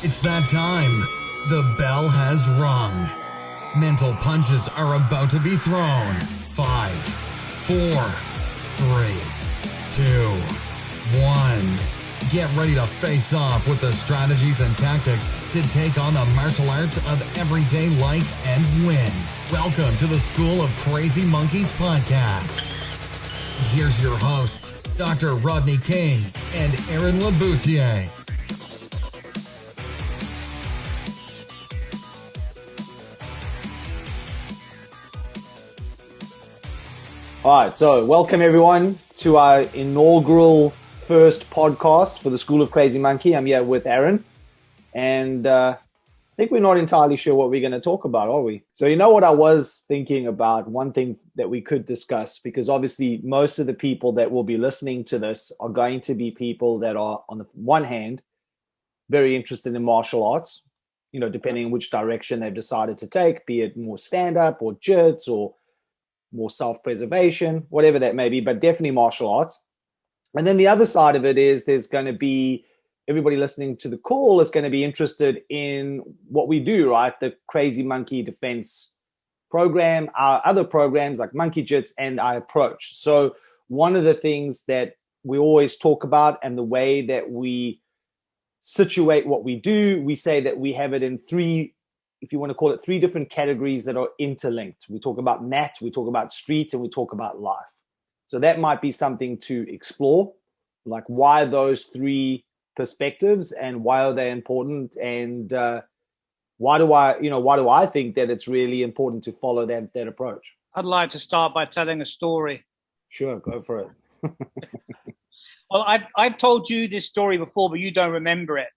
It's that time. The bell has rung. Mental punches are about to be thrown. 5, 4, 3, 2, 1. Get ready to face off with the strategies and tactics to take on the martial arts of everyday life and win. Welcome to the School of Crazy Monkeys podcast. Here's your hosts, Dr. Rodney King and Aaron Laboutier. All right, so welcome everyone to our inaugural first podcast for the School of Crazy Monkey. I'm here with Aaron, and I think we're not entirely sure what we're going to talk about, are we? So you know what I was thinking about, one thing that we could discuss, because obviously most of the people that will be listening to this are going to be people that are, on the one hand, very interested in martial arts, you know, depending on which direction they've decided to take, be it more stand-up or jits or more self-preservation, whatever that may be, but definitely martial arts. And then the other side of it is there's going to be everybody listening to the call is going to be interested in what we do, right? The Crazy Monkey Defense Program, our other programs like Monkey Jits and our approach. So one of the things that we always talk about and the way that we situate what we do, we say that we have it in three, if you want to call it, three different categories that are interlinked. We talk about mat, we talk about street, and we talk about life. So that might be something to explore, like why those three perspectives and why are they important, and why do I think that it's really important to follow that approach? I'd like to start by telling a story. Sure, go for it. Well, I've told you this story before, but you don't remember it,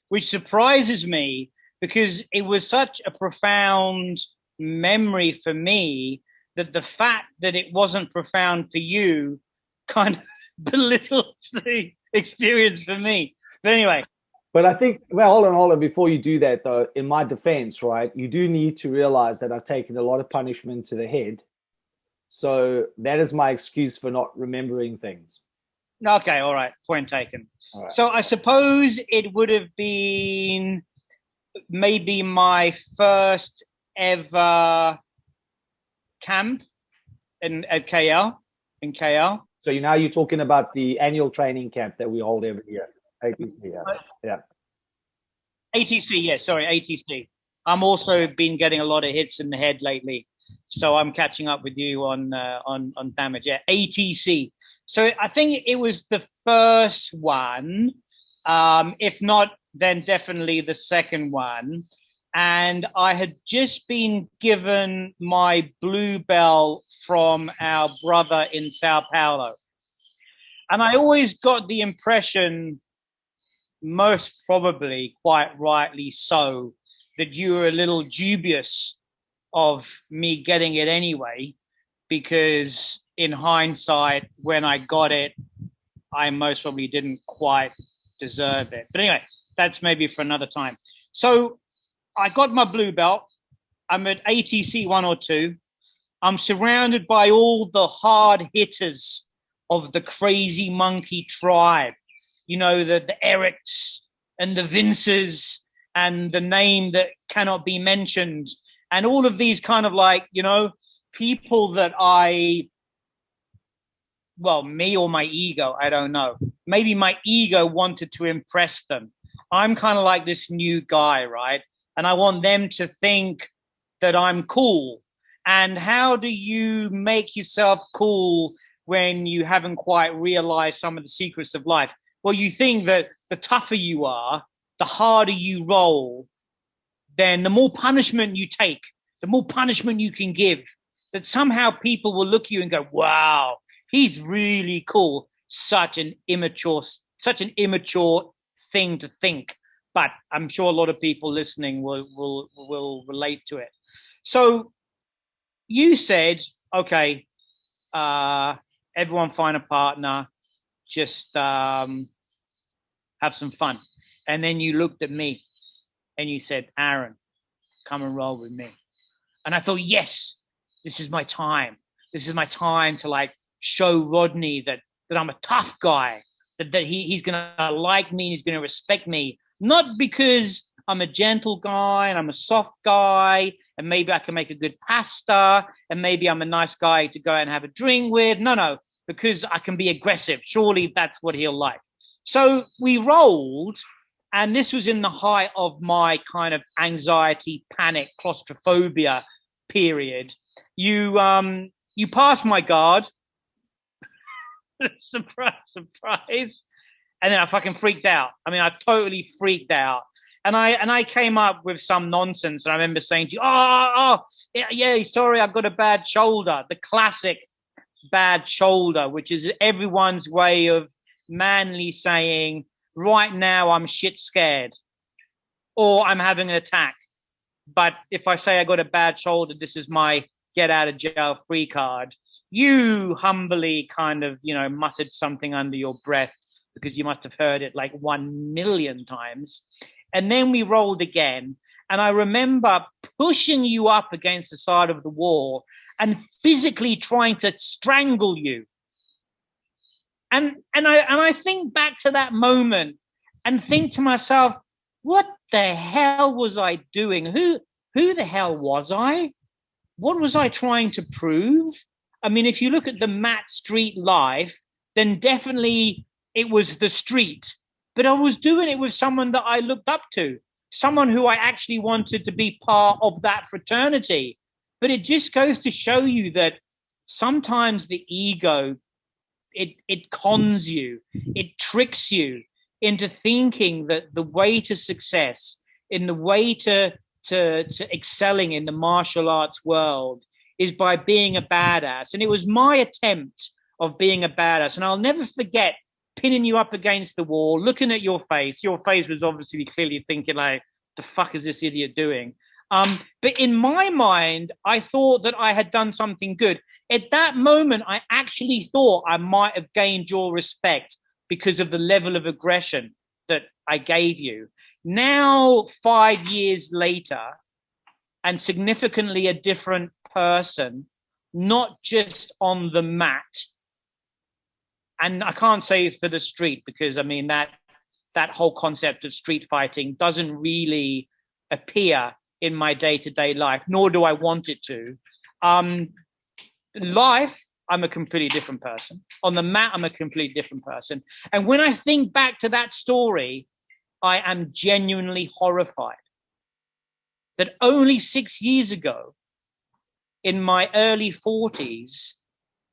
which surprises me because it was such a profound memory for me that the fact that it wasn't profound for you kind of belittles the experience for me. But anyway. But I think, well, hold on. Before you do that, though, in my defense, right, you do need to realize that I've taken a lot of punishment to the head. So that is my excuse for not remembering things. Okay, all right. Point taken. All right. So I suppose it would have been maybe my first ever camp at KL, in KL. So you're talking about the annual training camp that we hold every year. ATC, yeah. ATC, yeah, sorry, ATC. I'm also been getting a lot of hits in the head lately, so I'm catching up with you on damage. Yeah, ATC. So I think it was the first one, if not, then definitely the second one. And I had just been given my blue belt from our brother in Sao Paulo. And I always got the impression, most probably quite rightly so, that you were a little dubious of me getting it anyway, because in hindsight, when I got it, I most probably didn't quite deserve it. But anyway, that's maybe for another time. So I got my blue belt. I'm at ATC 1 or 2. I'm surrounded by all the hard hitters of the Crazy Monkey tribe. You know, the Erics and the Vinces and the name that cannot be mentioned. And all of these kind of like, you know, people that me or my ego, I don't know. Maybe my ego wanted to impress them. I'm kind of like this new guy, right? And I want them to think that I'm cool. And how do you make yourself cool when you haven't quite realized some of the secrets of life? Well, you think that the tougher you are, the harder you roll, then the more punishment you take, the more punishment you can give, that somehow people will look at you and go, wow, he's really cool. Such an immature thing to think. But I'm sure a lot of people listening will relate to it. So you said, okay, everyone find a partner, just have some fun. And then you looked at me and you said, Aaron, come and roll with me. And I thought, yes, this is my time. This is my time to like show Rodney that I'm a tough guy, that he's going to like me, he's going to respect me. Not because I'm a gentle guy and I'm a soft guy, and maybe I can make a good pasta, and maybe I'm a nice guy to go out and have a drink with. No, because I can be aggressive. Surely that's what he'll like. So we rolled, and this was in the height of my kind of anxiety, panic, claustrophobia period. You passed my guard. Surprise. And then I fucking freaked out. I mean, I totally freaked out. And I came up with some nonsense. And I remember saying to you, yeah, sorry, I've got a bad shoulder. The classic bad shoulder, which is everyone's way of manly saying, right now I'm shit scared, or I'm having an attack. But if I say I got a bad shoulder, this is my get out of jail free card. You humbly kind of, muttered something under your breath because you must have heard it like 1 million times. And then we rolled again. And I remember pushing you up against the side of the wall and physically trying to strangle you. And I think back to that moment and think to myself, what the hell was I doing? Who the hell was I? What was I trying to prove? I mean, if you look at the Matt Street life, then definitely it was the street. But I was doing it with someone that I looked up to, someone who I actually wanted to be part of that fraternity. But it just goes to show you that sometimes the ego, it cons you, it tricks you into thinking that the way to success, in the way to excelling in the martial arts world, is by being a badass. And it was my attempt of being a badass. And I'll never forget pinning you up against the wall, looking at your face. Your face was obviously clearly thinking like, the fuck is this idiot doing? But in my mind, I thought that I had done something good. At that moment, I actually thought I might have gained your respect because of the level of aggression that I gave you. Now, 5 years later, and significantly a different person, not just on the mat. And I can't say for the street, because I mean that whole concept of street fighting doesn't really appear in my day-to-day life, nor do I want it to. Life, I'm a completely different person. On the mat, I'm a completely different person. And when I think back to that story, I am genuinely horrified that only 6 years ago, in my early 40s,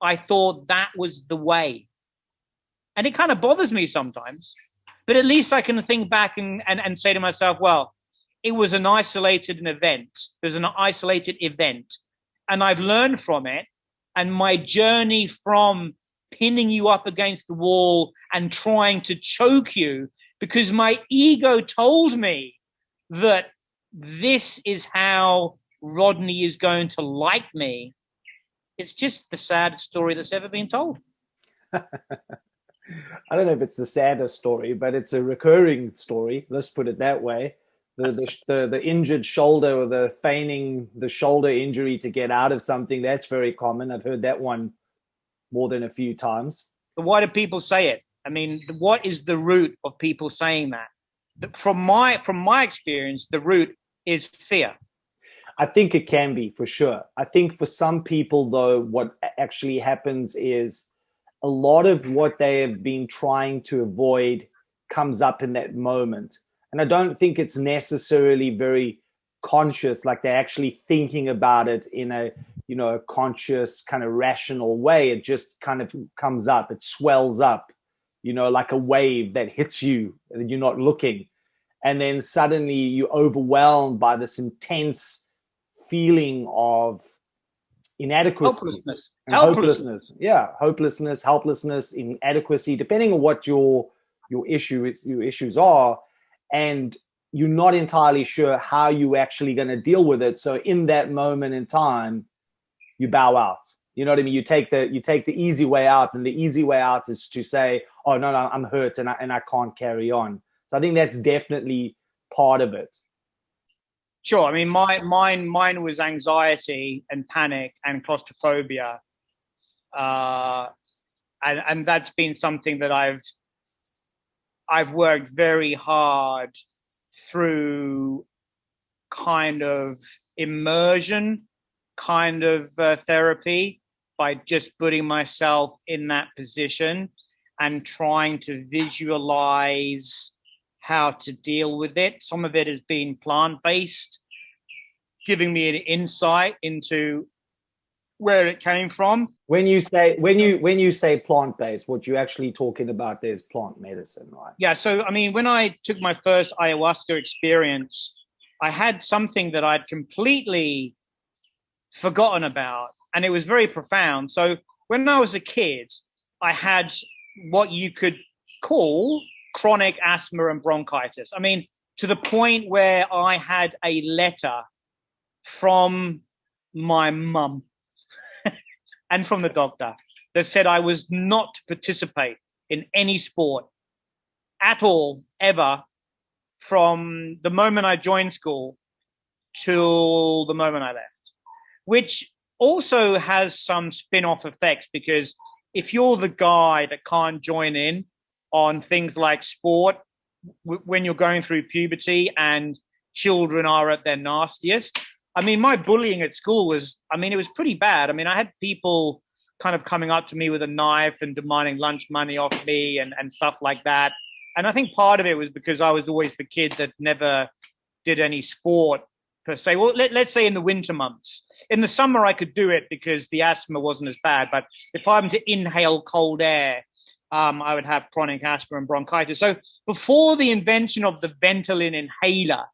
I thought that was the way. And it kind of bothers me sometimes, but at least I can think back and say to myself, well, it was an isolated event. It was an isolated event. And I've learned from it. And my journey from pinning you up against the wall and trying to choke you, because my ego told me that this is how Rodney is going to like me. It's just the saddest story that's ever been told. I don't know if it's the saddest story, but it's a recurring story. Let's put it that way. The injured shoulder, or the feigning the shoulder injury to get out of something, that's very common. I've heard that one more than a few times. But why do people say it? I mean, what is the root of people saying that? From my experience, the root is fear. I think it can be, for sure. I think for some people, though, what actually happens is a lot of what they have been trying to avoid comes up in that moment. And I don't think it's necessarily very conscious, like they're actually thinking about it in a, a conscious kind of rational way. It just kind of comes up, it swells up, like a wave that hits you and you're not looking. And then suddenly you're overwhelmed by this intense feeling of inadequacy. Hopelessness. Yeah, hopelessness, helplessness, inadequacy, depending on what your issues are. And you're not entirely sure how you're actually going to deal with it. So in that moment in time, you bow out. You know what I mean? You take the easy way out, and the easy way out is to say, "Oh no, I'm hurt and I can't carry on." So I think that's definitely part of it. Sure. I mean, mine was anxiety and panic and claustrophobia, and that's been something that I've worked very hard through kind of immersion, kind of therapy, by just putting myself in that position and trying to visualize how to deal with it. Some of it has been plant-based, giving me an insight into where it came from. When you say plant-based, what you're actually talking about there is plant medicine, right? Yeah. So, I mean, when I took my first ayahuasca experience, I had something that I'd completely forgotten about, and it was very profound. So when I was a kid, I had what you could call chronic asthma and bronchitis. I mean, to the point where I had a letter from my mum and from the doctor that said I was not to participate in any sport at all, ever, from the moment I joined school till the moment I left, which also has some spin-off effects, because if you're the guy that can't join in on things like sport when you're going through puberty and children are at their nastiest. I mean, my bullying at school was, I mean, it was pretty bad. I mean, I had people kind of coming up to me with a knife and demanding lunch money off me and stuff like that. And I think part of it was because I was always the kid that never did any sport per se. Well, let's say in the winter months. In the summer, I could do it because the asthma wasn't as bad. But if I'm to inhale cold air, I would have chronic asthma and bronchitis. So before the invention of the Ventolin inhaler,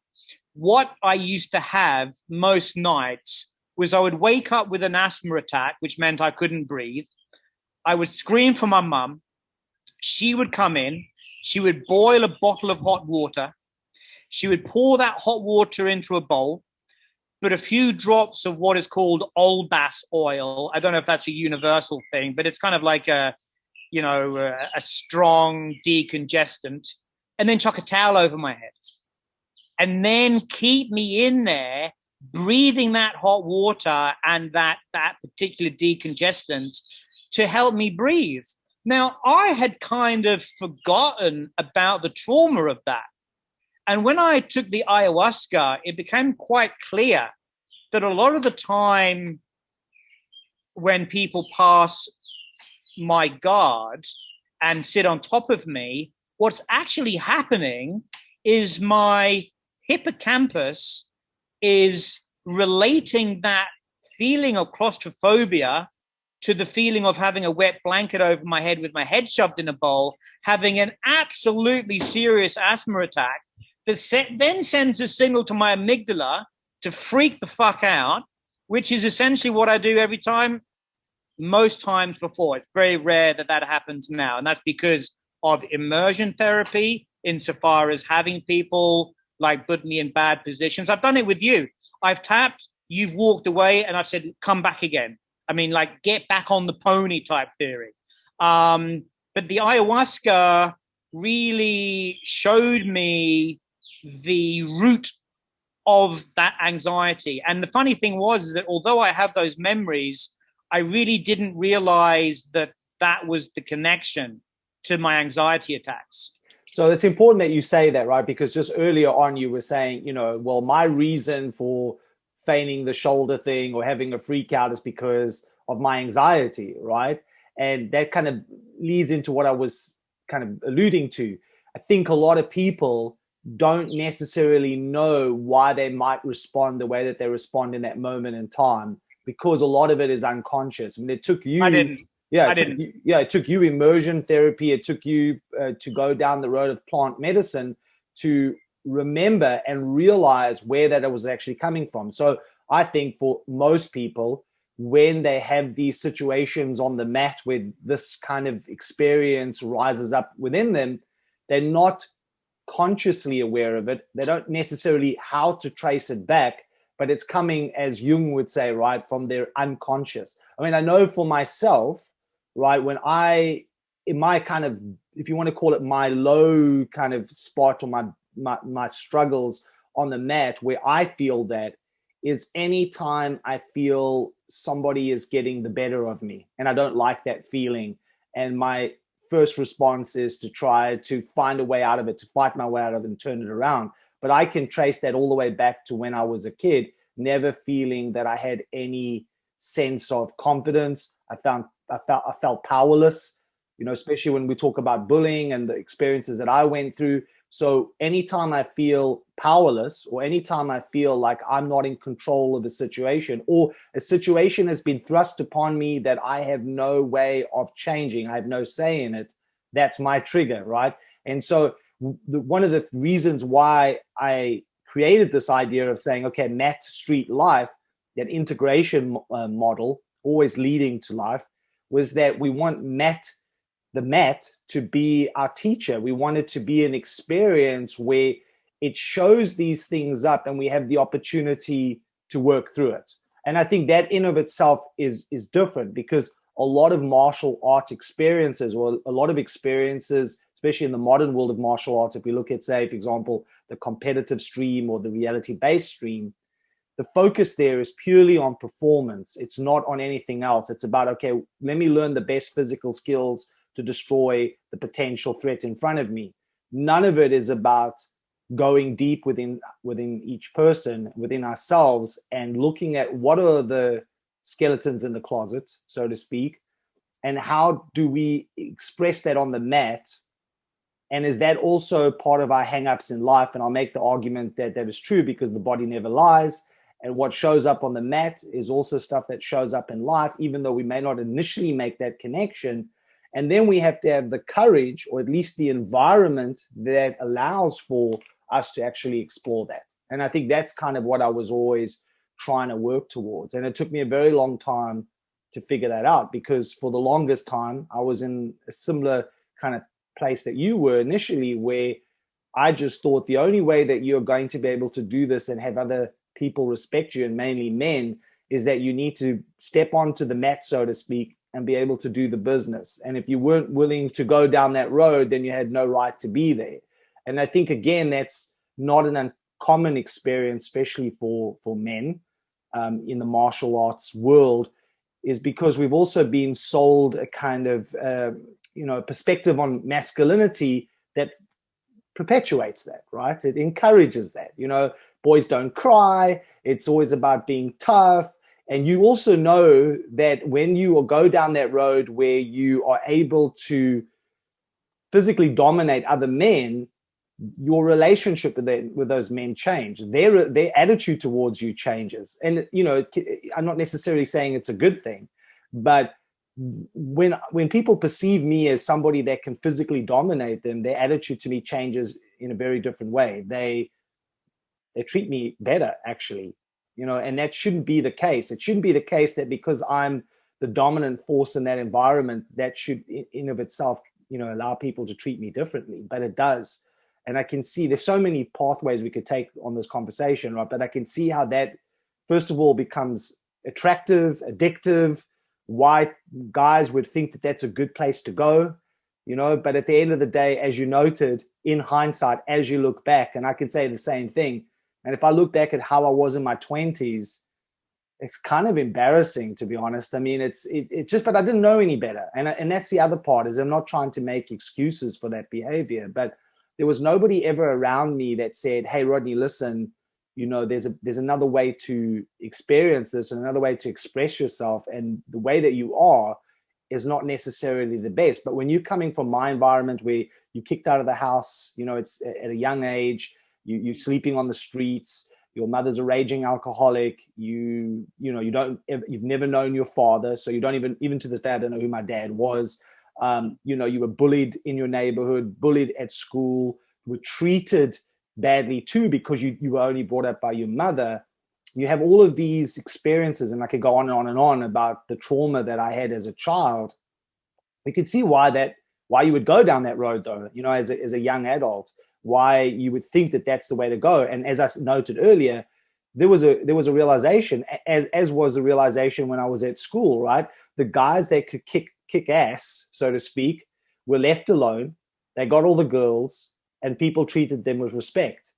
what I used to have most nights was I would wake up with an asthma attack, which meant I couldn't breathe. I would scream for my mum. She would come in. She would boil a bottle of hot water. She would pour that hot water into a bowl, put a few drops of what is called old bass oil. I don't know if that's a universal thing, but it's kind of like a strong decongestant, and then chuck a towel over my head. And then keep me in there, breathing that hot water and that particular decongestant to help me breathe. Now, I had kind of forgotten about the trauma of that. And when I took the ayahuasca, it became quite clear that a lot of the time when people pass my guard and sit on top of me, what's actually happening is my hippocampus is relating that feeling of claustrophobia to the feeling of having a wet blanket over my head with my head shoved in a bowl, having an absolutely serious asthma attack that then sends a signal to my amygdala to freak the fuck out, which is essentially what I do every time, most times before. It's very rare that that happens now. And that's because of immersion therapy, insofar as having people like put me in bad positions. I've done it with you. I've tapped, you've walked away, and I've said, come back again. I mean, like, get back on the pony type theory. But the ayahuasca really showed me the root of that anxiety. And the funny thing was is that although I have those memories, I really didn't realize that that was the connection to my anxiety attacks. So it's important that you say that, right? Because just earlier on, you were saying, well, my reason for feigning the shoulder thing or having a freak out is because of my anxiety, right? And that kind of leads into what I was kind of alluding to. I think a lot of people don't necessarily know why they might respond the way that they respond in that moment in time, because a lot of it is unconscious. I mean, it took you... I didn't. It took you immersion therapy. It took you to go down the road of plant medicine to remember and realize where that was actually coming from. So I think for most people, when they have these situations on the mat where this kind of experience rises up within them, they're not consciously aware of it. They don't necessarily how to trace it back, but it's coming, as Jung would say, right, from their unconscious. I mean, I know for myself, right, when in my kind of, if you want to call it my low kind of spot or my struggles on the mat, where I feel that is anytime I feel somebody is getting the better of me and I don't like that feeling. And my first response is to try to find a way out of it, to fight my way out of it and turn it around. But I can trace that all the way back to when I was a kid, never feeling that I had any sense of confidence. I felt powerless, especially when we talk about bullying and the experiences that I went through. So anytime I feel powerless, or anytime I feel like I'm not in control of a situation, or a situation has been thrust upon me that I have no way of changing, I have no say in it, that's my trigger, right? And so one of the reasons why I created this idea of saying, okay, mat street life, that integration model, always leading to life, was that we want the mat to be our teacher. We want it to be an experience where it shows these things up and we have the opportunity to work through it. And I think that in of itself is different, because a lot of martial art experiences, or a lot of experiences, especially in the modern world of martial arts, if we look at, say, for example, the competitive stream or the reality-based stream, the focus there is purely on performance. It's not on anything else. It's about, okay, let me learn the best physical skills to destroy the potential threat in front of me. None of it is about going deep within each person, within ourselves, and looking at what are the skeletons in the closet, so to speak, and how do we express that on the mat. And is that also part of our hang-ups in life? And I'll make the argument that that is true, because the body never lies. And what shows up on the mat is also stuff that shows up in life, even though we may not initially make that connection. And then we have to have the courage, or at least the environment that allows for us to actually explore that. And I think that's kind of what I was always trying to work towards. And it took me a very long time to figure that out, because for the longest time, I was in a similar kind of place that you were initially, where I just thought the only way that you're going to be able to do this and have other people respect you, and mainly men, is that you need to step onto the mat, so to speak, and be able to do the business. And if you weren't willing to go down that road, then you had no right to be there. And I think, again, that's not an uncommon experience, especially for men in the martial arts world, is because we've also been sold a kind of perspective on masculinity that perpetuates that, right? It encourages that. Boys don't cry. It's always about being tough. And you also know that when you go down that road where you are able to physically dominate other men, your relationship with those men change. Their attitude towards you changes. And, I'm not necessarily saying it's a good thing, but when people perceive me as somebody that can physically dominate them, their attitude to me changes in a very different way. They treat me better, actually, and that shouldn't be the case. It shouldn't be the case that because I'm the dominant force in that environment, that should in of itself, allow people to treat me differently, but it does. And I can see there's so many pathways we could take on this conversation, right? But I can see how that, first of all, becomes attractive, addictive, why guys would think that that's a good place to go, but at the end of the day, as you noted, in hindsight, as you look back, and I can say the same thing, and if I look back at how I was in my 20s, it's kind of embarrassing, to be honest. I mean, it's just, but I didn't know any better. And that's the other part, is I'm not trying to make excuses for that behavior, but there was nobody ever around me that said, hey, Rodney, listen, there's another way to experience this and another way to express yourself. And the way that you are is not necessarily the best. But when you're coming from my environment, where you kicked out of the house, it's at a young age, you're sleeping on the streets, your mother's a raging alcoholic, you've never known your father. So you don't even to this day, I don't know who my dad was. You were bullied in your neighborhood, bullied at school, you were treated badly too, because you were only brought up by your mother. You have all of these experiences, and I could go on and on and on about the trauma that I had as a child. We could see why you would go down that road, though, as a young adult, why you would think that that's the way to go. And as I noted earlier, there was a realization, as was the realization when I was at school, right? The guys that could kick ass, so to speak, were left alone. They got all the girls, and people treated them with respect.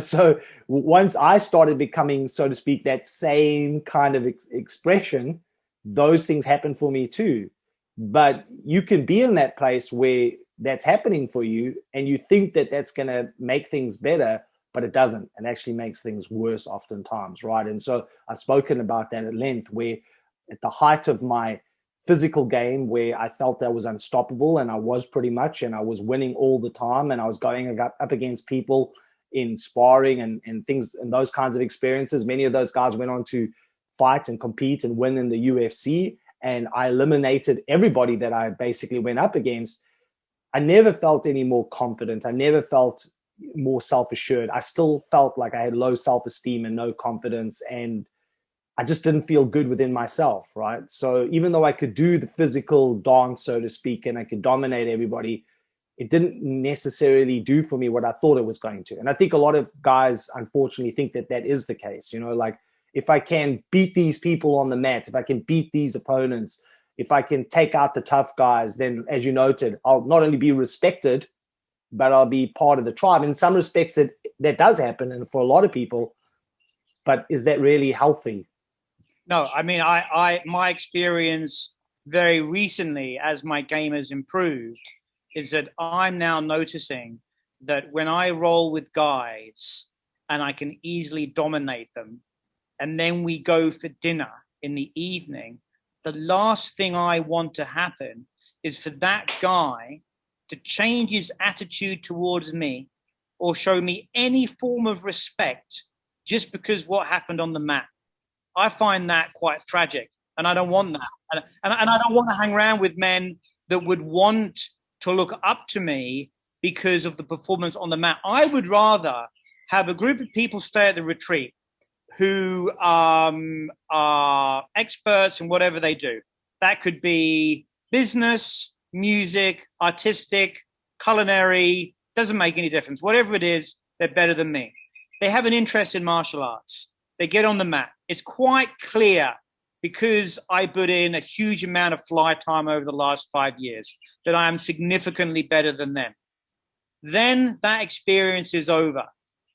So once I started becoming, so to speak, that same kind of expression, those things happen for me too. But you can be in that place where that's happening for you, and you think that that's going to make things better, but it doesn't. It actually makes things worse oftentimes, right? And so I've spoken about that at length, where at the height of my physical game, where I felt I was unstoppable, and I was pretty much, and I was winning all the time, and I was going up against people in sparring and things and those kinds of experiences. Many of those guys went on to fight and compete and win in the UFC, and I eliminated everybody that I basically went up against. I never felt any more confident. I never felt more self-assured. I still felt like I had low self-esteem and no confidence, and I just didn't feel good within myself, right? So even though I could do the physical dance, so to speak, and I could dominate everybody, it didn't necessarily do for me what I thought it was going to. And I think a lot of guys, unfortunately, think that that is the case. You know, like, if I can beat these people on the mat, if I can beat these opponents, if I can take out the tough guys, then, as you noted, I'll not only be respected, but I'll be part of the tribe. In some respects, that does happen, and for a lot of people, but is that really healthy? No, I mean, my experience very recently, as my game has improved, is that I'm now noticing that when I roll with guys and I can easily dominate them, and then we go for dinner in the evening, the last thing I want to happen is for that guy to change his attitude towards me or show me any form of respect just because what happened on the mat. I find that quite tragic, and I don't want that. And I don't want to hang around with men that would want to look up to me because of the performance on the mat. I would rather have a group of people stay at the retreat who are experts in whatever they do. That could be business, music, artistic, culinary, doesn't make any difference. Whatever it is, they're better than me. They have an interest in martial arts. They get on the mat. It's quite clear, because I put in a huge amount of fly time over the last 5 years, that I am significantly better than them. Then that experience is over.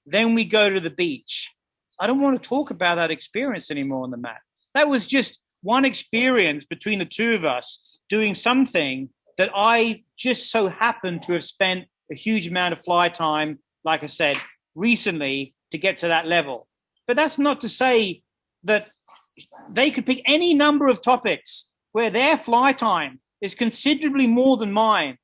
Then we go to the beach. I don't want to talk about that experience anymore on the mat. That was just one experience between the two of us doing something that I just so happened to have spent a huge amount of fly time, like I said, recently to get to that level. But that's not to say that they could pick any number of topics where their fly time is considerably more than mine.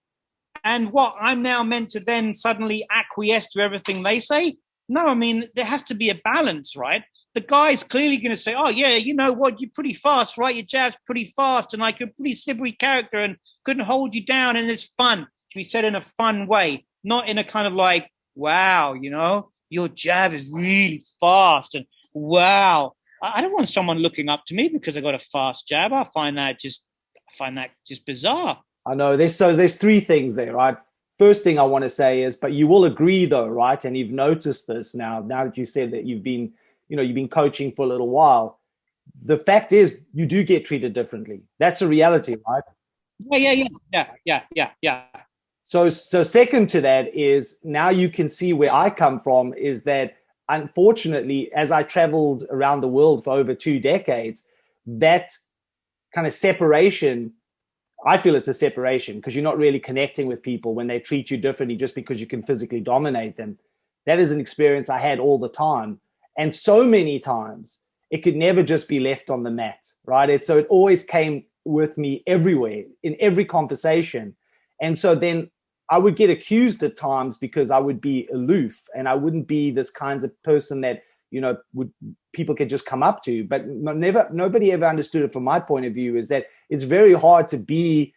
And what, I'm now meant to then suddenly acquiesce to everything they say? No, I mean, there has to be a balance, right? The guy's clearly going to say, oh, yeah, you know what, you're pretty fast, right? Your jab's pretty fast, and like a pretty slippery character and couldn't hold you down, and it's fun. To be said in a fun way, not in a kind of like, wow, you know, your jab is really fast, and wow. I don't want someone looking up to me because I got a fast jab. I find that just bizarre. I know there's three things there, right? First thing I want to say is, but you will agree though, right? And you've noticed this now that you said that you've been coaching for a little while. The fact is, you do get treated differently. That's a reality, right? Yeah. So second to that is, now you can see where I come from, is that unfortunately, as I traveled around the world for over 2 decades, that kind of separation, I feel it's a separation, because you're not really connecting with people when they treat you differently just because you can physically dominate them. That is an experience I had all the time. And so many times, it could never just be left on the mat, right? So it always came with me everywhere, in every conversation. And so then I would get accused at times because I would be aloof, and I wouldn't be this kind of person that, people could just come up to. But nobody ever understood it from my point of view, is that it's very hard to be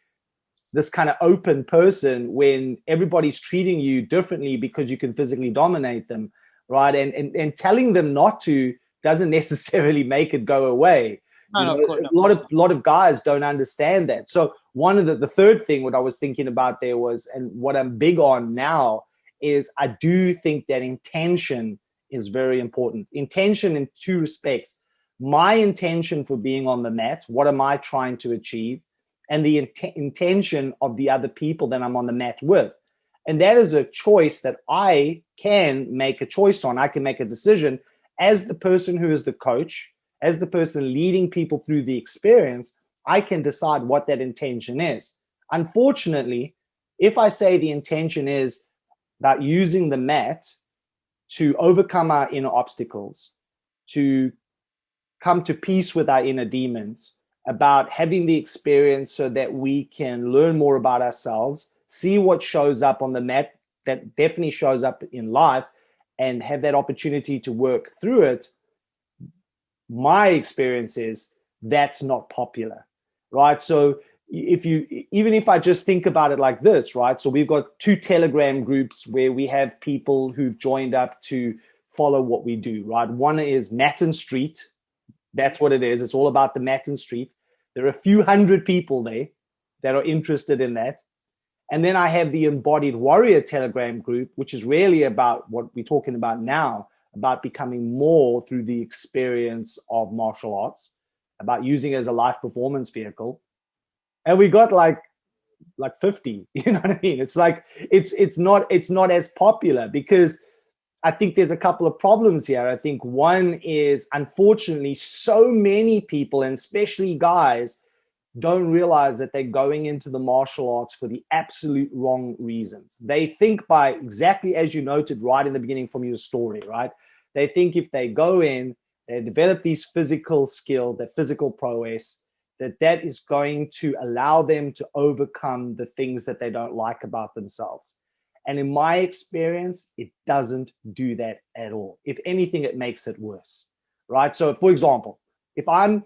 this kind of open person when everybody's treating you differently because you can physically dominate them, right? And telling them not to doesn't necessarily make it go away. No, of course, a lot of guys don't understand that. So one of the third thing what I was thinking about there was, and what I'm big on now, is I do think that intention is very important. Intention in two respects. My intention for being on the mat, what am I trying to achieve? And the intention of the other people that I'm on the mat with. And that is a choice that I can make a choice on. I can make a decision as the person who is the coach, as the person leading people through the experience. I can decide what that intention is. Unfortunately, if I say the intention is about using the mat to overcome our inner obstacles, to come to peace with our inner demons, about having the experience so that we can learn more about ourselves, see what shows up on the mat that definitely shows up in life, and have that opportunity to work through it. My experience is that's not popular, right? So even if I just think about it like this, right? So we've got 2 Telegram groups where we have people who've joined up to follow what we do, right? One is Matin Street. That's what it is. It's all about the Matin Street. There are a few hundred people there that are interested in that. And then I have the Embodied Warrior Telegram group, which is really about what we're talking about now, about becoming more through the experience of martial arts, about using it as a life performance vehicle. And we got like 50, you know what I mean? It's like, it's not as popular because I think there's a couple of problems here. I think one is, unfortunately, so many people, and especially guys, don't realize that they're going into the martial arts for the absolute wrong reasons. They think, by exactly as you noted right in the beginning from your story, right? They think if they go in, they develop these physical skill, that physical prowess, that is going to allow them to overcome the things that they don't like about themselves. And in my experience, it doesn't do that at all. If anything, it makes it worse, right? So for example, if I'm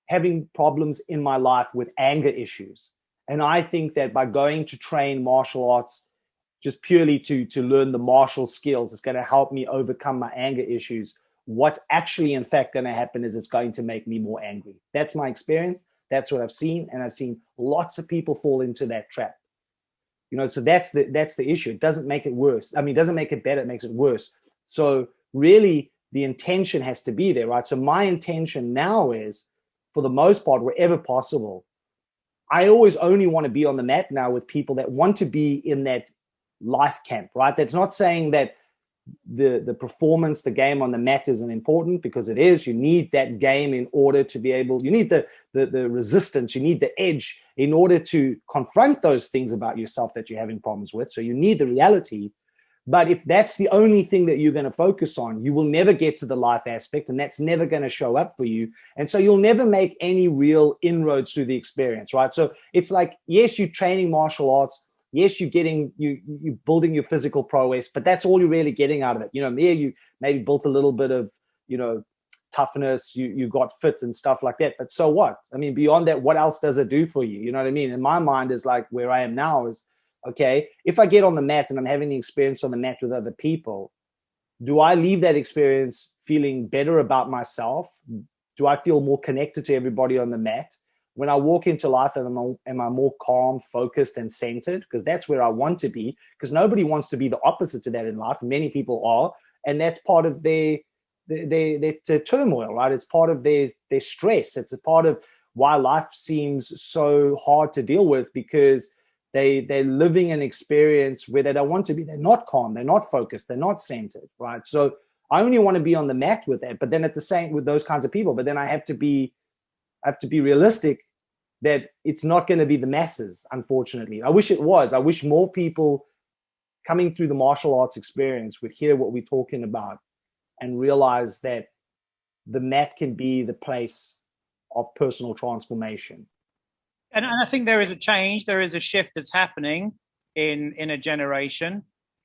having problems in my life with anger issues, and I think that by going to train martial arts just purely to learn the martial skills, it's going to help me overcome my anger issues, what's actually in fact going to happen is it's going to make me more angry. That's my experience. That's what I've seen. And I've seen lots of people fall into that trap. You know, so that's the issue. It doesn't make it worse. I mean, it doesn't make it better. It makes it worse. So really the intention has to be there, right? So my intention now is, for the most part, wherever possible, I always only want to be on the mat now with people that want to be in that life camp, right? That's not saying that the performance, the game on the mat isn't important, because it is. You need that game in order to be able, you need the resistance, you need the edge in order to confront those things about yourself that you're having problems with. So you need the reality. But if that's the only thing that you're going to focus on, you will never get to the life aspect, and that's never going to show up for you. And so you'll never make any real inroads through the experience, right? So it's like, yes, you're training martial arts. Yes, you're building your physical prowess, but that's all you're really getting out of it. You know, you maybe built a little bit of, you know, toughness, you got fit and stuff like that. But so what? I mean, beyond that, what else does it do for you? You know what I mean? In my mind is like, where I am now is, okay, if I get on the mat and I'm having the experience on the mat with other people, do I leave that experience feeling better about myself? Do I feel more connected to everybody on the mat? When I walk into life, am I more calm, focused, and centered? Because that's where I want to be, because nobody wants to be the opposite to that in life. Many people are, and that's part of their turmoil, right? It's part of their stress. It's a part of why life seems so hard to deal with, because they're living an experience where they don't want to be. They're not calm, they're not focused, they're not centered, right? So I only want to be on the mat with that, but then at the same with those kinds of people, but then I have to be realistic that it's not going to be the masses, unfortunately. I wish it was. I wish more people coming through the martial arts experience would hear what we're talking about and realize that the mat can be the place of personal transformation. And I think there is a change. There is a shift that's happening in a generation.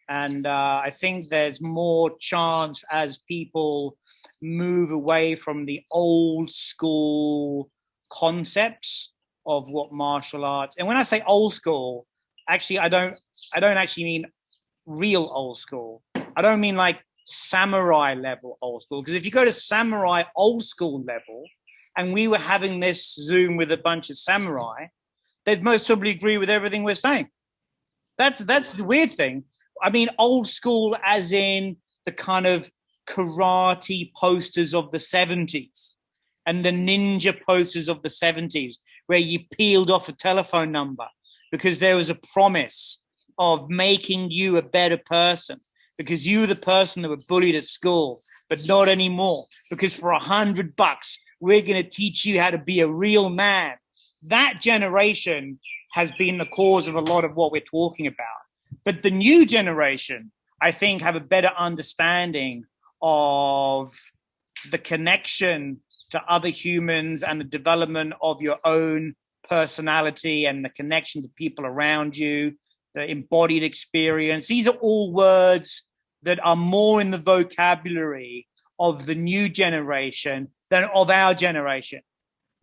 And I think there's more chance as people move away from the old school concepts of what martial arts, and when I say old school, actually I don't actually mean real old school. I don't mean like samurai level old school, because if you go to samurai old school level and we were having this Zoom with a bunch of samurai, they'd most probably agree with everything we're saying. That's the weird thing. I mean old school as in the kind of karate posters of the 70s and the ninja posters of the 70s, where you peeled off a telephone number because there was a promise of making you a better person, because you were the person that were bullied at school, but not anymore, because for $100 we're going to teach you how to be a real man. That generation has been the cause of a lot of what we're talking about. But the new generation, I think, have a better understanding of the connection to other humans and the development of your own personality and the connection to people around you, the embodied experience. These are all words that are more in the vocabulary of the new generation than of our generation,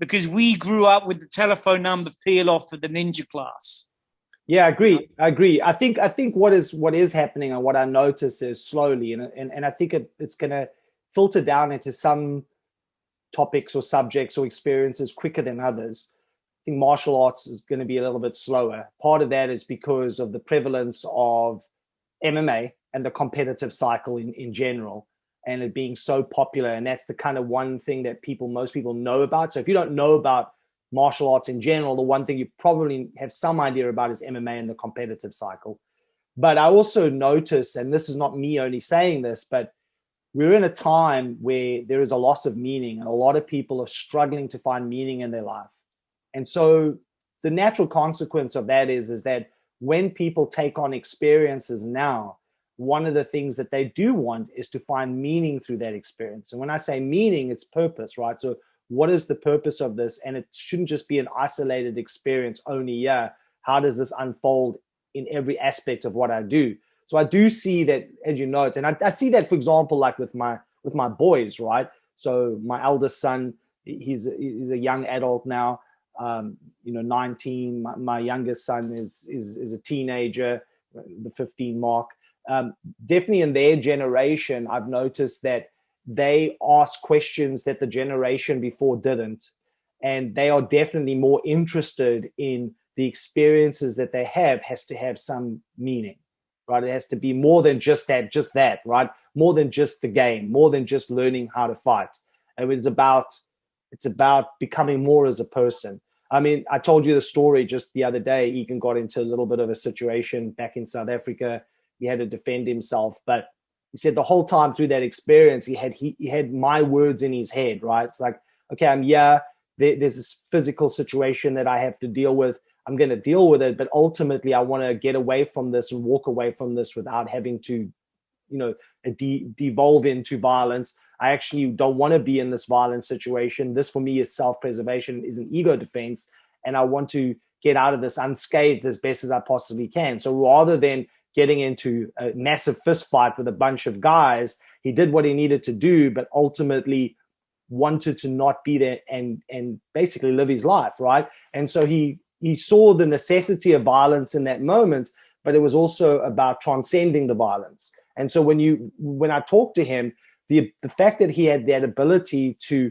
because we grew up with the telephone number peel off for the ninja class. Yeah, I agree. I think what is happening and what I notice is slowly, and I think it's going to filter down into some topics or subjects or experiences quicker than others. I think martial arts is going to be a little bit slower. Part of that is because of the prevalence of MMA and the competitive cycle in general, and it being so popular. And that's the kind of one thing that most people know about. So if you don't know about martial arts in general, the one thing you probably have some idea about is MMA and the competitive cycle. But I also notice, and this is not me only saying this, but we're in a time where there is a loss of meaning, and a lot of people are struggling to find meaning in their life. And so the natural consequence of that is that when people take on experiences now, one of the things that they do want is to find meaning through that experience. And when I say meaning, it's purpose, right? So what is the purpose of this? And it shouldn't just be an isolated experience only. Yeah, how does this unfold in every aspect of what I do? So I do see that, as you note, and I see that, for example, like with my boys, right? So my eldest son, he's a young adult now, 19. My youngest son is a teenager, the 15 mark. Definitely in their generation, I've noticed that they ask questions that the generation before didn't, and they are definitely more interested in the experiences that they have. Has to have some meaning, right? It has to be more than just that, right? More than just the game, more than just learning how to fight. And it's about becoming more as a person. I mean, I told you the story just the other day. Egan got into a little bit of a situation back in South Africa. He had to defend himself, but he said the whole time through that experience, he had my words in his head, right? It's like, okay, I'm here. There's this physical situation that I have to deal with. I'm going to deal with it, but ultimately I want to get away from this and walk away from this without having to, devolve into violence. I actually don't want to be in this violent situation. This for me is self-preservation, is an ego defense, and I want to get out of this unscathed as best as I possibly can. So rather than getting into a massive fist fight with a bunch of guys, he did what he needed to do, but ultimately wanted to not be there and basically live his life, right? And so he saw the necessity of violence in that moment, but it was also about transcending the violence. And so when I talked to him, the fact that he had that ability to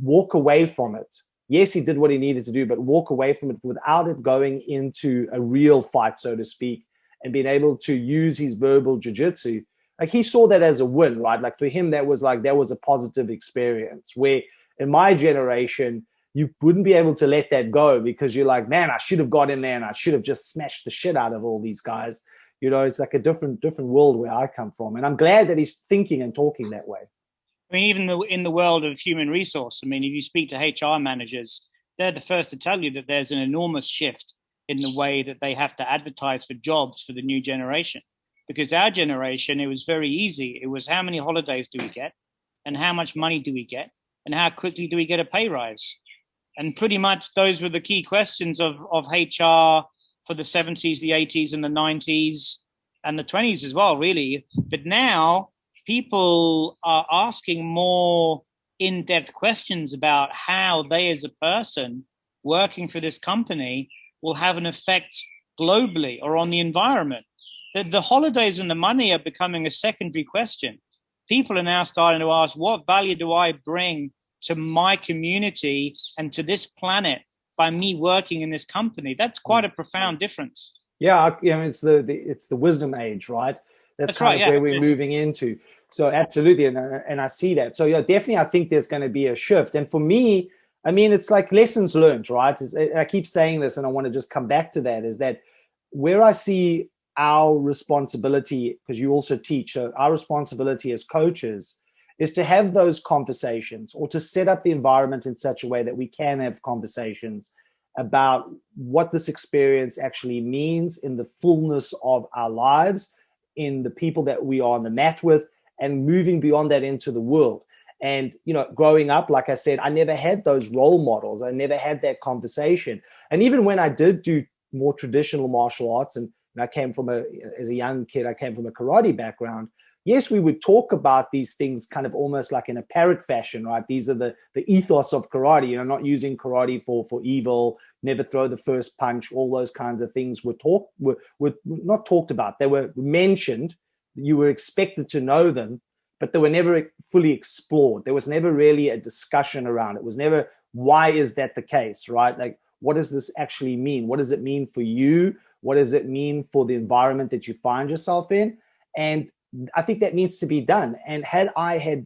walk away from it, yes, he did what he needed to do, but walk away from it without it going into a real fight, so to speak, and being able to use his verbal jiu-jitsu, like he saw that as a win, right? Like for him, that was a positive experience, where in my generation, you wouldn't be able to let that go because you're like, man, I should have got in there and I should have just smashed the shit out of all these guys. It's like a different world where I come from. And I'm glad that he's thinking and talking that way. I mean, even in the world of human resource, I mean, if you speak to HR managers, they're the first to tell you that there's an enormous shift in the way that they have to advertise for jobs for the new generation. Because our generation, it was very easy. It was how many holidays do we get and how much money do we get and how quickly do we get a pay rise? And pretty much those were the key questions of HR for the 70s, the 80s and the 90s and the 20s as well, really. But now people are asking more in-depth questions about how they as a person working for this company will have an effect globally or on the environment. The holidays and the money are becoming a secondary question. People are now starting to ask, what value do I bring to my community and to this planet by me working in this company? That's quite a profound difference. Yeah, it's the wisdom age, right? That's kind of where we're moving into. So absolutely, and I see that. So yeah, definitely, I think there's going to be a shift. And for me, I mean, it's like lessons learned, right? I keep saying this, and I want to just come back to that, is that where I see our responsibility, because you also teach, our responsibility as coaches is to have those conversations or to set up the environment in such a way that we can have conversations about what this experience actually means in the fullness of our lives in the people that we are on the mat with, and moving beyond that into the world. And, growing up, like I said, I never had those role models. I never had that conversation. And even when I did do more traditional martial arts, and I came from as a young kid, I came from a karate background. Yes, we would talk about these things kind of almost like in a parrot fashion, right? These are the ethos of karate, not using karate for evil, never throw the first punch, all those kinds of things were not talked about. They were mentioned. You were expected to know them, but they were never fully explored. There was never really a discussion around it. It was never, why is that the case, right? Like, what does this actually mean? What does it mean for you? What does it mean for the environment that you find yourself in? And I think that needs to be done. And had I had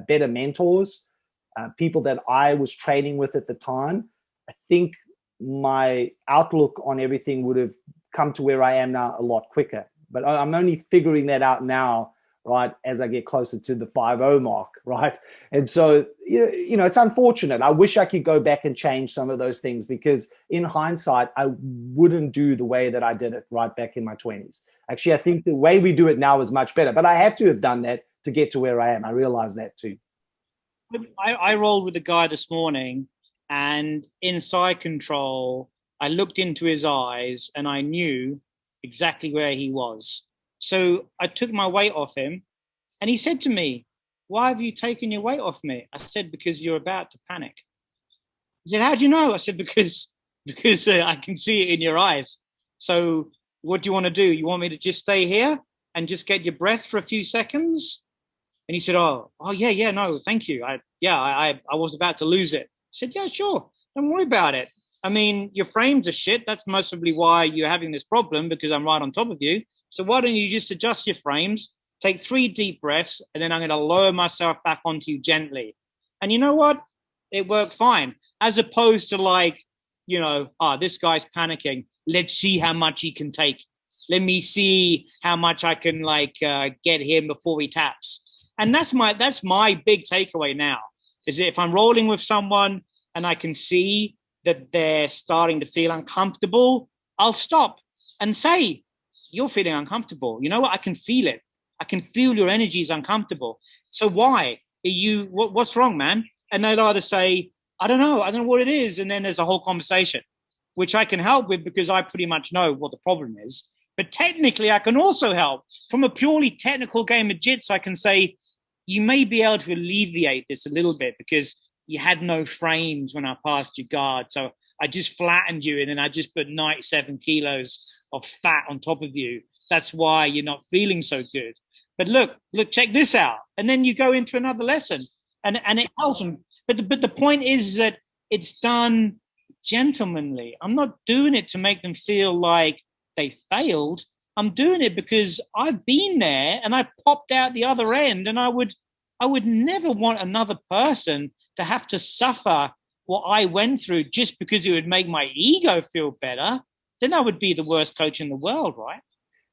better mentors, people that I was training with at the time, I think my outlook on everything would have come to where I am now a lot quicker. But I'm only figuring that out now, right, as I get closer to the 5-0 mark, right? And so, it's unfortunate. I wish I could go back and change some of those things, because in hindsight, I wouldn't do the way that I did it right back in my 20s. Actually, I think the way we do it now is much better, but I had to have done that to get to where I am. I realize that too. I rolled with a guy this morning, and in side control, I looked into his eyes and I knew exactly where he was. So I took my weight off him, and he said to me, "Why have you taken your weight off me?" I said, "Because you're about to panic." He said, "How do you know?" I said, because I can see it in your eyes. So what do you want to do? You want me to just stay here and just get your breath for a few seconds? And he said, oh yeah, no, thank you. I was about to lose it. I said, yeah, sure. Don't worry about it. I mean, your frames are shit. That's mostly why you're having this problem, because I'm right on top of you. So why don't you just adjust your frames, take 3 deep breaths, and then I'm going to lower myself back onto you gently. And you know what? It worked fine. As opposed to this guy's panicking. Let's see how much he can take. Let me see how much I can get him before he taps. And that's my big takeaway now, is that if I'm rolling with someone and I can see that they're starting to feel uncomfortable, I'll stop and say, you're feeling uncomfortable. You know what? I can feel it. I can feel your energy is uncomfortable. So why? What's wrong, man? And they'll either say, I don't know what it is. And then there's a whole conversation, which I can help with because I pretty much know what the problem is. But technically, I can also help. From a purely technical game of jits, I can say, you may be able to alleviate this a little bit because you had no frames when I passed your guard. So I just flattened you, and then I just put 97 kilos of fat on top of you. That's why you're not feeling so good. But look, check this out. And then you go into another lesson, and it helps them. But the point is that it's done gentlemanly. I'm not doing it to make them feel like they failed. I'm doing it because I've been there and I popped out the other end, and I would never want another person to have to suffer what I went through just because it would make my ego feel better. Then I would be the worst coach in the world, right?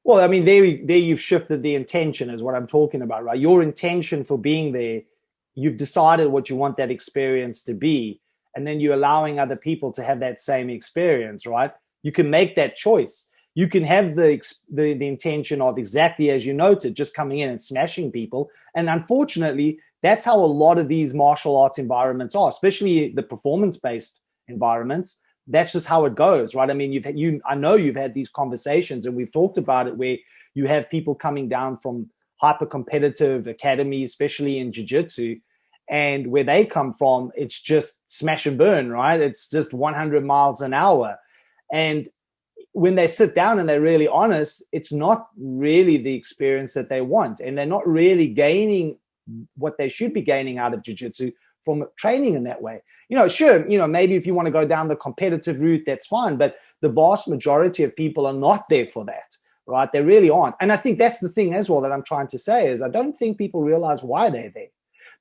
Well, I mean, there you've shifted the intention is what I'm talking about, right? Your intention for being there, you've decided what you want that experience to be, and then you're allowing other people to have that same experience, right? You can make that choice. You can have the intention of, exactly as you noted, just coming in and smashing people. And unfortunately, that's how a lot of these martial arts environments are, especially the performance-based environments. That's just how it goes, right? I mean, I know you've had these conversations, and we've talked about it, where you have people coming down from hyper-competitive academies, especially in jiu-jitsu, and where they come from, it's just smash and burn, right? It's just 100 miles an hour. And when they sit down and they're really honest, it's not really the experience that they want. And they're not really gaining what they should be gaining out of jiu-jitsu from training in that way. Sure, maybe if you want to go down the competitive route, that's fine. But the vast majority of people are not there for that, right? They really aren't. And I think that's the thing as well that I'm trying to say is I don't think people realize why they're there.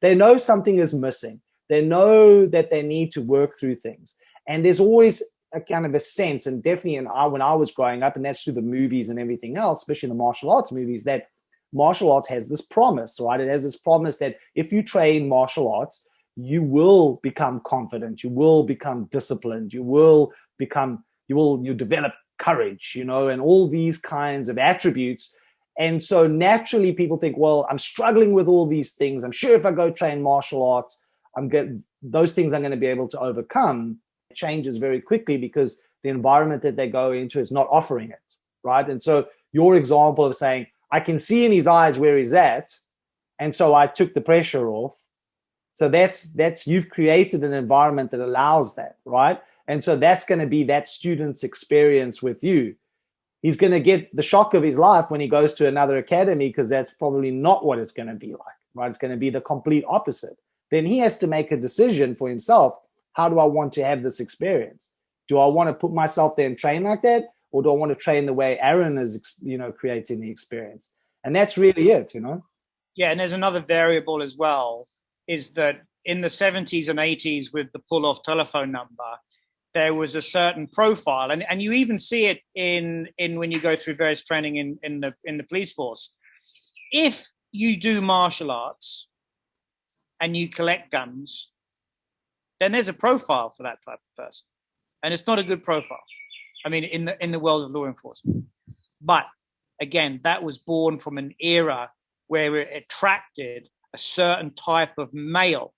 They know something is missing. They know that they need to work through things. And there's always a kind of a sense, and definitely when I was growing up, and that's through the movies and everything else, especially the martial arts movies, that martial arts has this promise, right? It has this promise that if you train martial arts, you will become confident, you will become disciplined, you develop courage, and all these kinds of attributes. And so naturally people think, well, I'm struggling with all these things. I'm sure if I go train martial arts, those things I'm going to be able to overcome. It changes very quickly because the environment that they go into is not offering it, right? And so your example of saying, I can see in his eyes where he's at, and so I took the pressure off. So that's you've created an environment that allows that, right? And so that's going to be that student's experience with you. He's going to get the shock of his life when he goes to another academy, because that's probably not what it's going to be like, right? It's going to be the complete opposite. Then he has to make a decision for himself. How do I want to have this experience? Do I want to put myself there and train like that? Or do I want to train the way Aaron is, creating the experience? And that's really it, Yeah, and there's another variable as well, is that in the 70s and 80s with the pull-off telephone number, there was a certain profile, and you even see it in when you go through various training in the police force. If you do martial arts and you collect guns, then there's a profile for that type of person, and it's not a good profile. I mean, in the world of law enforcement. But again, that was born from an era where it attracted a certain type of male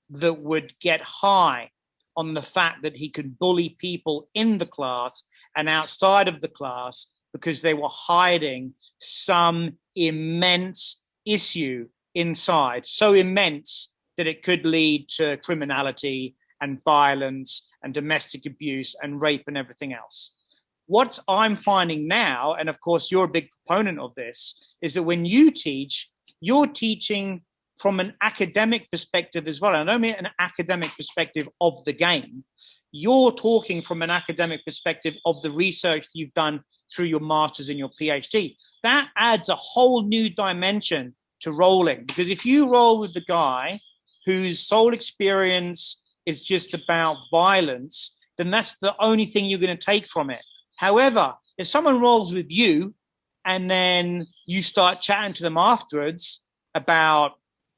that would get high on the fact that he could bully people in the class and outside of the class because they were hiding some immense issue inside, so immense that it could lead to criminality and violence and domestic abuse and rape and everything else. What I'm finding now, and of course you're a big proponent of this, is that when you teach, you're teaching from an academic perspective as well. And I don't mean an academic perspective of the game. You're talking from an academic perspective of the research you've done through your master's and your PhD. That adds a whole new dimension to rolling. Because if you roll with the guy whose sole experience is just about violence, then that's the only thing you're going to take from it. However, if someone rolls with you and then you start chatting to them afterwards about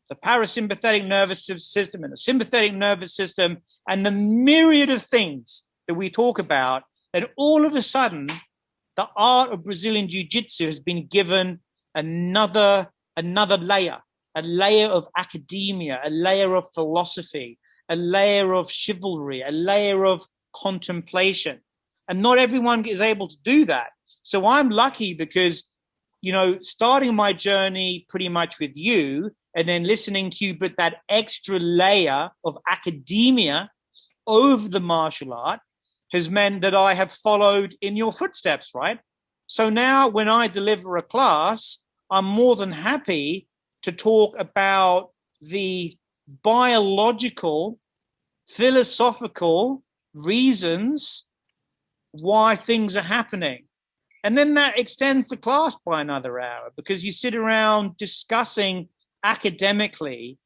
the parasympathetic nervous system and the sympathetic nervous system and the myriad of things that we talk about, then all of a sudden the art of Brazilian Jiu-Jitsu has been given another layer, a layer of academia, a layer of philosophy, a layer of chivalry, a layer of contemplation. And not everyone is able to do that. So I'm lucky because, starting my journey pretty much with you and then listening to you, but that extra layer of academia over the martial art has meant that I have followed in your footsteps, right? So now when I deliver a class, I'm more than happy to talk about the biological, philosophical reasons why things are happening. And then that extends the class by another hour because you sit around discussing academically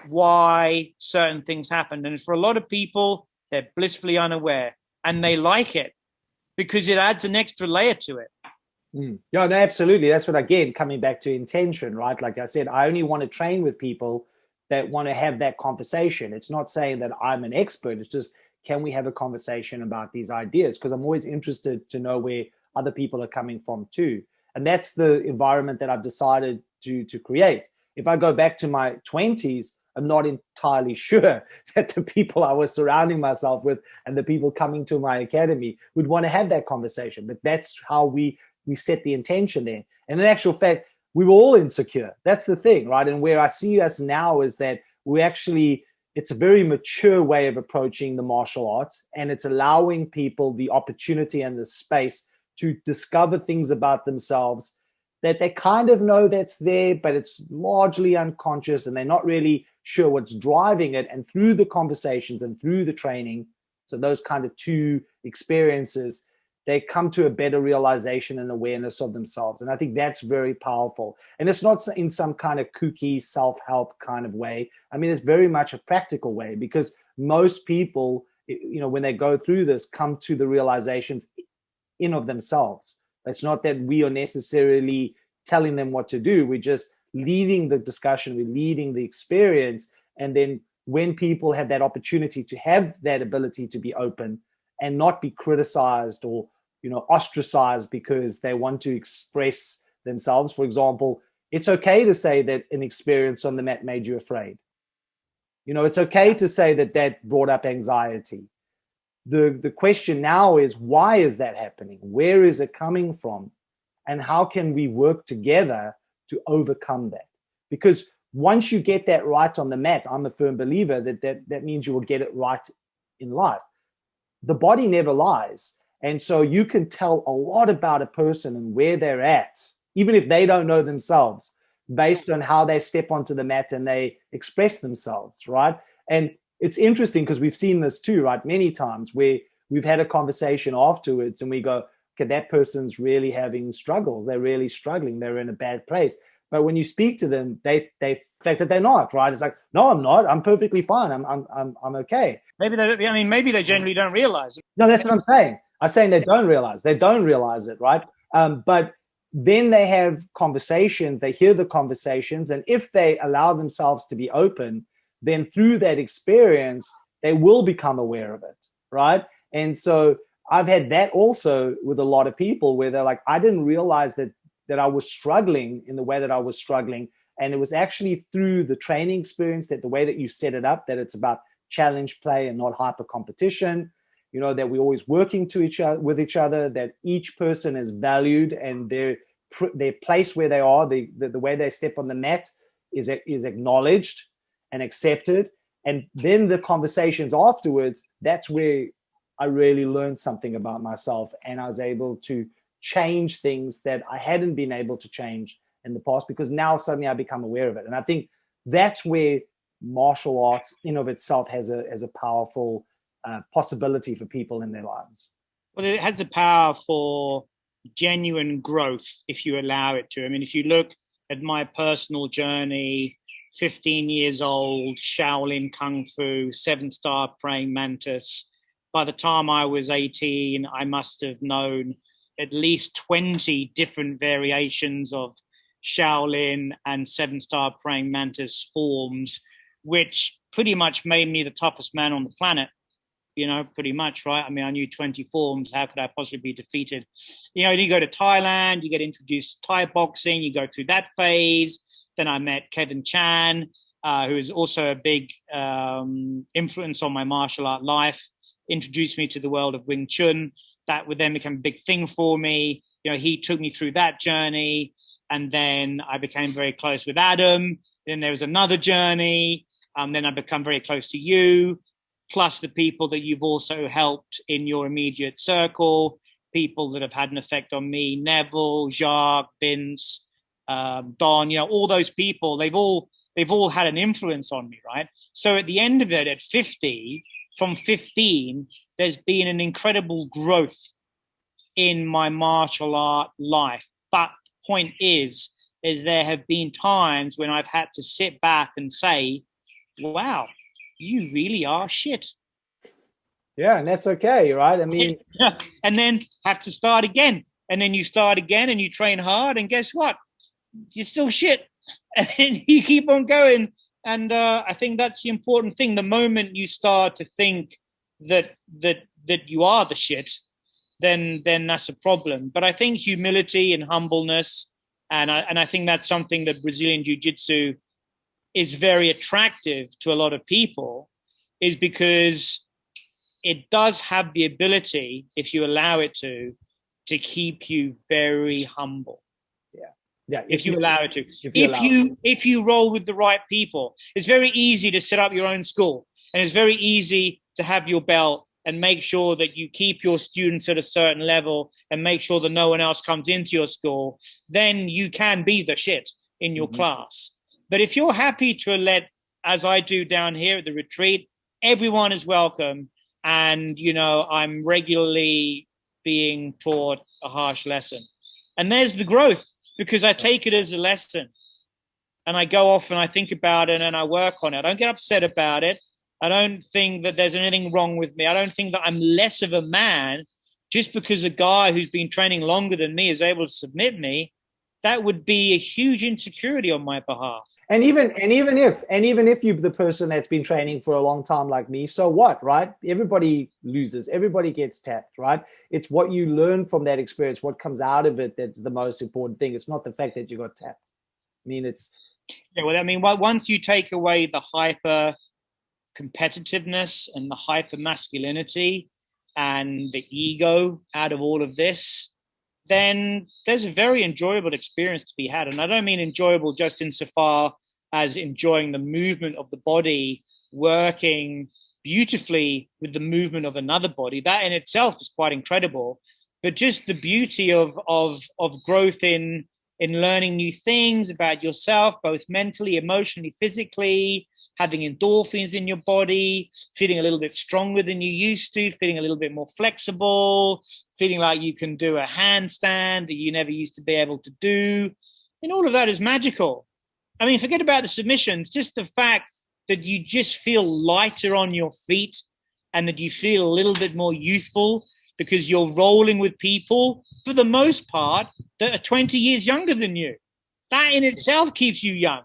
why certain things happen. And for a lot of people, they're blissfully unaware and they like it because it adds an extra layer to it. Yeah, no, absolutely. That's what, again, coming back to intention, right? Like I said, I only want to train with people that want to have that conversation. It's not saying that I'm an expert. It's just, can we have a conversation about these ideas? Because I'm always interested to know where other people are coming from too. And that's the environment that I've decided to create. If I go back to my 20s, I'm not entirely sure that the people I was surrounding myself with and the people coming to my academy would want to have that conversation. But that's how we set the intention there. And in actual fact, we were all insecure. That's the thing, right? And where I see us now is that it's a very mature way of approaching the martial arts, and it's allowing people the opportunity and the space to discover things about themselves that they kind of know that's there, but it's largely unconscious and they're not really sure what's driving it. And through the conversations and through the training, so those kind of two experiences, they come to a better realization and awareness of themselves. And I think that's very powerful. And it's not in some kind of kooky self-help kind of way. I mean, it's very much a practical way because most people, when they go through this, come to the realizations in of themselves. It's not that we are necessarily telling them what to do. We're just leading the discussion. We're leading the experience. And then when people have that opportunity to have that ability to be open and not be criticized or ostracized because they want to express themselves. For example, it's okay to say that an experience on the mat made you afraid. It's okay to say that brought up anxiety. The question now is, why is that happening? Where is it coming from? And how can we work together to overcome that? Because once you get that right on the mat, I'm a firm believer that means you will get it right in life. The body never lies. And so you can tell a lot about a person and where they're at, even if they don't know themselves, based on how they step onto the mat and they express themselves, right? And it's interesting because we've seen this too, right? Many times where we've had a conversation afterwards and we go, okay, that person's really having struggles. They're really struggling. They're in a bad place. But when you speak to them, they fact that they're not, right? It's like, no, I'm not. I'm perfectly fine. I'm okay. Maybe they generally don't realize it. No, that's what I'm saying. I'm saying they don't realize. They don't realize it, right? But then they have conversations. They hear the conversations, and if they allow themselves to be open, then through that experience, they will become aware of it, right? And so I've had that also with a lot of people where they're like, I didn't realize that I was struggling in the way that I was struggling. And it was actually through the training experience, that the way that you set it up, that it's about challenge play and not hyper competition, that we're always working with each other, that each person is valued and their place where they are, the way they step on the mat is acknowledged and accepted. And then the conversations afterwards, that's where I really learned something about myself, and I was able to change things that I hadn't been able to change in the past, because now suddenly I become aware of it. And I think that's where martial arts in of itself has a powerful possibility for people in their lives. Well, it has the power for genuine growth if you allow it to. I mean, if you look at my personal journey, 15 years old, Shaolin Kung Fu, 7-star praying mantis. By the time I was 18, I must have known at least 20 different variations of Shaolin and 7-star praying mantis forms, which pretty much made me the toughest man on the planet. Pretty much, right? I mean, I knew 20 forms. How could I possibly be defeated? You go to Thailand, you get introduced to Thai boxing, you go through that phase. Then I met Kevin Chan, who is also a big influence on my martial art life, introduced me to the world of Wing Chun. That would then become a big thing for me. He took me through that journey. And then I became very close with Adam. Then there was another journey. Then I become very close to you, plus the people that you've also helped in your immediate circle, people that have had an effect on me, Neville, Jacques, Vince, Don, all those people, they've all had an influence on me, right? So at the end of it, at 50, from 15, there's been an incredible growth in my martial art life. But the point is there have been times when I've had to sit back and say, wow, you really are shit. Yeah, and that's okay, right? I mean, yeah. And then have to start again. And then you start again and you train hard, and guess what? You're still shit. And you keep on going. And I think that's the important thing. The moment you start to think that you are the shit, then that's a problem. But I think humility and humbleness, and I think that's something that Brazilian Jiu-Jitsu is very attractive to a lot of people, is because it does have the ability, if you allow it to keep you very humble. Yeah. If you allow it to. If you roll with the right people. It's very easy to set up your own school, and it's very easy to have your belt and make sure that you keep your students at a certain level and make sure that no one else comes into your school. Then you can be the shit in your class. But if you're happy to let, as I do down here at the retreat, everyone is welcome. And, I'm regularly being taught a harsh lesson. And there's the growth, because I take it as a lesson. And I go off and I think about it and I work on it. I don't get upset about it. I don't think that there's anything wrong with me. I don't think that I'm less of a man just because a guy who's been training longer than me is able to submit me. That would be a huge insecurity on my behalf. And even if you're the person that's been training for a long time like me, so what, right? Everybody loses, everybody gets tapped, right? It's what you learn from that experience, what comes out of it, that's the most important thing. It's not the fact that you got tapped. I mean, it's Yeah, well, I mean, once you take away the hyper competitiveness and the hyper masculinity and the ego out of all of this, then there's a very enjoyable experience to be had. And I don't mean enjoyable just insofar as enjoying the movement of the body working beautifully with the movement of another body. That in itself is quite incredible. But just the beauty of growth in learning new things about yourself, both mentally, emotionally, physically, having endorphins in your body, feeling a little bit stronger than you used to, feeling a little bit more flexible, feeling like you can do a handstand that you never used to be able to do. And all of that is magical. I mean, forget about the submissions, just the fact that you just feel lighter on your feet and that you feel a little bit more youthful because you're rolling with people, for the most part, that are 20 years younger than you. That in itself keeps you young,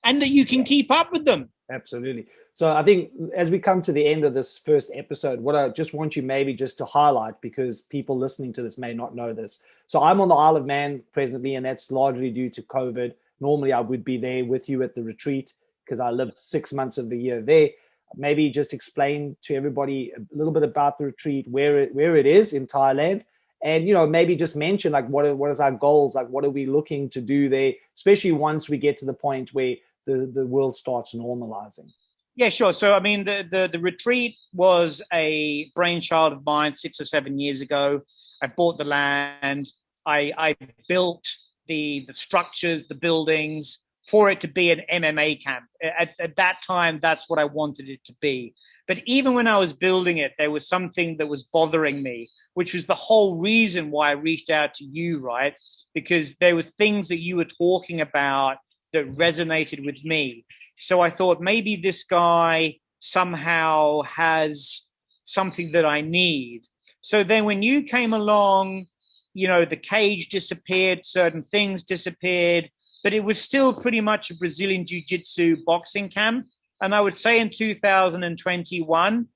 and that you can keep up with them. Absolutely. So I think as we come to the end of this first episode, what I just want you maybe just to highlight, because people listening to this may not know this. So I'm on the Isle of Man presently, and that's largely due to COVID. Normally I would be there with you at the retreat because I lived 6 months of the year there. Maybe just explain to everybody a little bit about the retreat, where it is in Thailand. And, maybe just mention like what is our goals? Like, what are we looking to do there, especially once we get to the point where the world starts normalizing? Yeah, sure. So, I mean, the retreat was a brainchild of mine 6 or 7 years ago. I bought the land. I built the structures, the buildings for it to be an MMA camp. At that time, that's what I wanted it to be. But even when I was building it, there was something that was bothering me, which was the whole reason why I reached out to you, right? Because there were things that you were talking about that resonated with me. So I thought maybe this guy somehow has something that I need. So then when you came along, the cage disappeared, certain things disappeared, but it was still pretty much a Brazilian Jiu-Jitsu boxing camp. And I would say in 2021,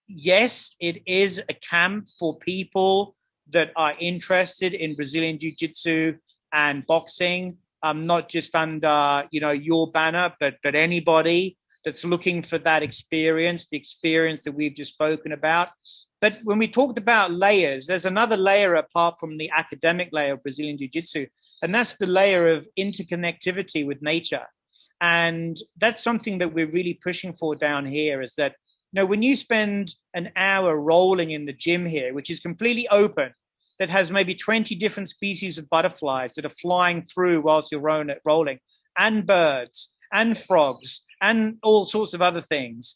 yes, it is a camp for people that are interested in Brazilian Jiu-Jitsu and boxing. Not just under, your banner, but anybody that's looking for that experience, the experience that we've just spoken about. But when we talked about layers, there's another layer apart from the academic layer of Brazilian Jiu-Jitsu, and that's the layer of interconnectivity with nature. And that's something that we're really pushing for down here, is that, when you spend an hour rolling in the gym here, which is completely open, that has maybe 20 different species of butterflies that are flying through whilst you're rolling, and birds, and frogs, and all sorts of other things.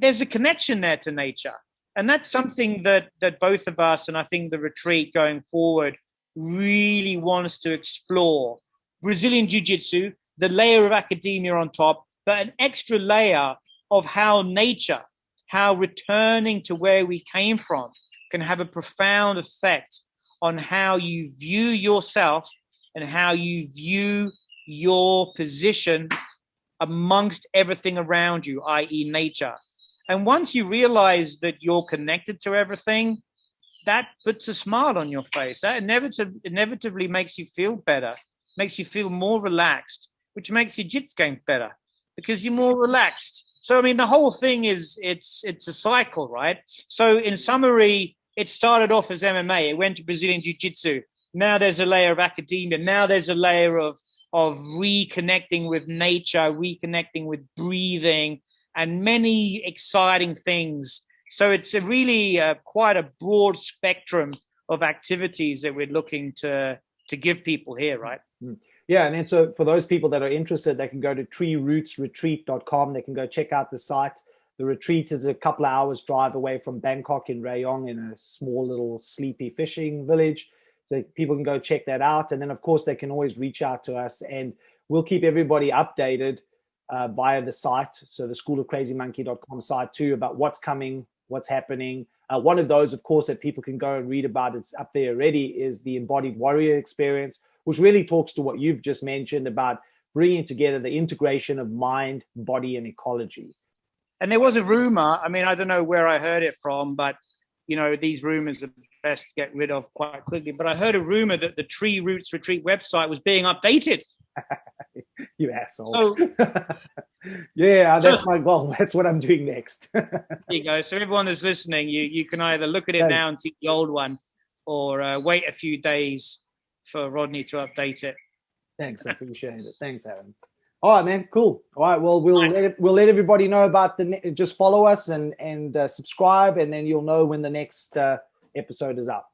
There's a connection there to nature. And that's something that both of us, and I think the retreat going forward, really wants to explore. Brazilian Jiu-Jitsu, the layer of academia on top, but an extra layer of how nature, how returning to where we came from, can have a profound effect on how you view yourself and how you view your position amongst everything around you, i.e. nature. And once you realize that you're connected to everything, that puts a smile on your face. That inevitably makes you feel better, makes you feel more relaxed, which makes your jits game better because you're more relaxed. So, I mean, the whole thing is, it's a cycle, right? So in summary, it started off as MMA. It went to Brazilian Jiu-Jitsu. Now there's a layer of academia. Now there's a layer of reconnecting with nature, reconnecting with breathing, and many exciting things. So it's a really quite a broad spectrum of activities that we're looking to give people here, right? Yeah, and then so for those people that are interested, they can go to treerootsretreat.com. They can go check out the site. The retreat is a couple of hours drive away from Bangkok in Rayong, in a small little sleepy fishing village. So people can go check that out. And then, of course, they can always reach out to us, and we'll keep everybody updated via the site. So the schoolofcrazymonkey.com site too, about what's coming, what's happening. One of those, of course, that people can go and read about, it's up there already, is the Embodied Warrior Experience, which really talks to what you've just mentioned about bringing together the integration of mind, body, and ecology. And there was a rumor, I mean, I don't know where I heard it from, but, you know, these rumors are best to get rid of quite quickly. But I heard a rumor that the Tree Roots Retreat website was being updated. You asshole. So, yeah, that's my goal. That's what I'm doing next. There you go. So everyone that's listening, you can either look at it now and see the old one, or wait a few days for Rodney to update it. Thanks, I appreciate it. Thanks, Aaron. All right, man, cool. All right, well, we'll let everybody know about just follow us and subscribe, and then you'll know when the next episode is up.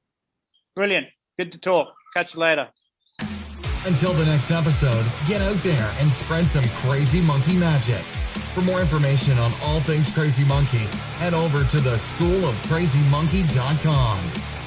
Brilliant. Good to talk. Catch you later. Until the next episode, get out there and spread some crazy monkey magic. For more information on all things Crazy Monkey, head over to the schoolofcrazymonkey.com.